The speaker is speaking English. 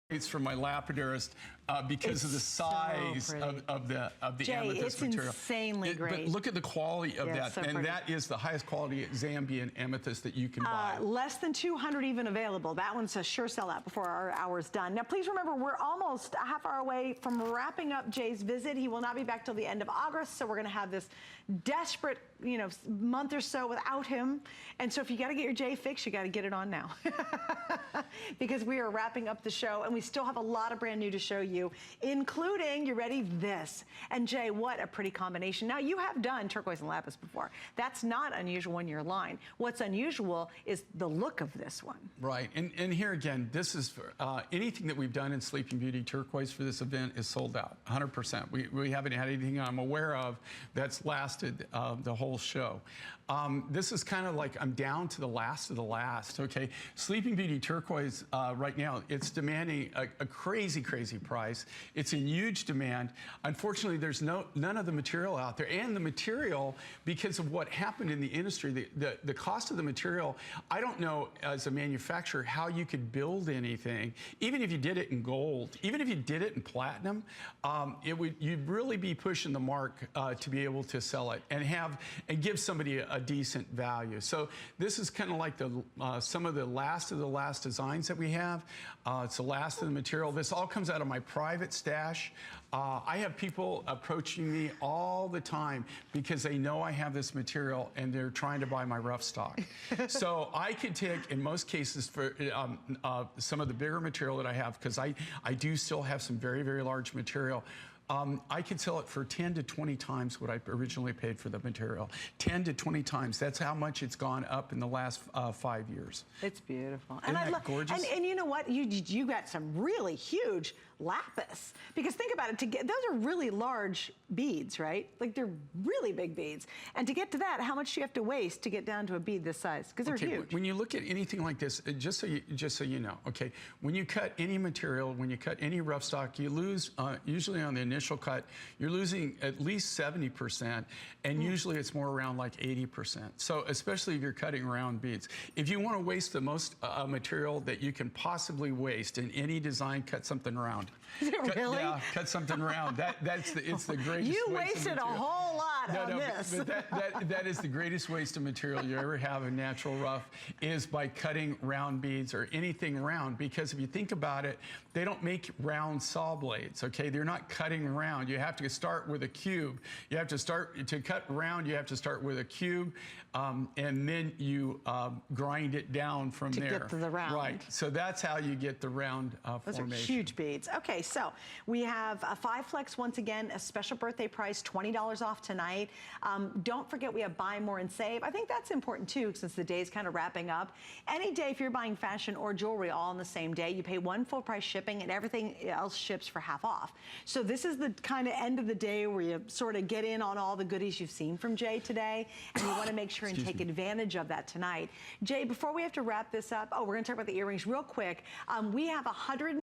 It's from my lapidarist because of the size so of the Jay, amethyst material. It's insanely great. But look at the quality of that, so and pretty. that is the highest quality Zambian amethyst that you can buy. Less than 200 even available. That one's a sure sell out before our hour's done. Now, please remember, we're almost a half hour away from wrapping up Jay's visit. He will not be back till the end of August, so we're going to have this desperate, month or so without him. And so if you got to get your Jay fix, you got to get it on now. Because we are wrapping up the show, and we still have a lot of brand new to show you, including, you ready, this. And Jay, what a pretty combination. Now, you have done turquoise and lapis before. That's not unusual in your line. What's unusual is the look of this one. Right, and here again, this is for, anything that we've done in Sleeping Beauty turquoise for this event is sold out, 100%. We haven't had anything I'm aware of that's lasted the whole show. This is kind of like I'm down to the last of the last, okay? Sleeping Beauty turquoise right now, it's demanding a crazy, crazy price. It's in huge demand. Unfortunately, there's none of the material out there. And the material, because of what happened in the industry, the cost of the material, I don't know as a manufacturer how you could build anything, even if you did it in gold, even if you did it in platinum, you'd really be pushing the mark to be able to sell it and give somebody a decent value. So this is kind of like some of the last designs that we have. It's the last of the material. This all comes out of my private stash. I have people approaching me all the time because they know I have this material and they're trying to buy my rough stock. So I could take, in most cases, for some of the bigger material that I have, because I do still have some very, very large material. I could sell it for 10 to 20 times what I originally paid for the material. 10 to 20 times. That's how much it's gone up in the last 5 years. It's beautiful. Isn't that gorgeous? And you know what? You got some really huge lapis. Because think about it, those are really large beads, right? Like they're really big beads. And to get to that, how much do you have to waste to get down to a bead this size? Because they're huge. When you look at anything like this, just so you know, okay, when you cut any material, when you cut any rough stock, you lose, usually on the initial cut, you're losing at least 70%, and usually it's more around like 80%. So especially if you're cutting round beads. If you want to waste the most material that you can possibly waste in any design, cut something round. Is it really? Yeah, cut something round. It's the greatest You waste wasted of a whole lot on this. But that is the greatest waste of material you ever have in natural rough, is by cutting round beads or anything round. Because if you think about it, they don't make round saw blades, okay? They're not cutting round. You have to start with a cube. You have to to cut round, you have to start with a cube, and then you grind it down from there. To get to the round. Right, so that's how you get the round Those formation. are huge beads. Okay, so we have a 5 flex, once again, a special birthday price, $20 off tonight. Don't forget we have buy more and save. I think that's important too, since the day is kind of wrapping up. Any day, if you're buying fashion or jewelry all on the same day, you pay one full price shipping and everything else ships for half off. So this is the kind of end of the day where you sort of get in on all the goodies you've seen from Jay today, and you want to make sure and take advantage of that tonight. Jay, before we have to wrap this up, we're going to talk about the earrings real quick. We have 100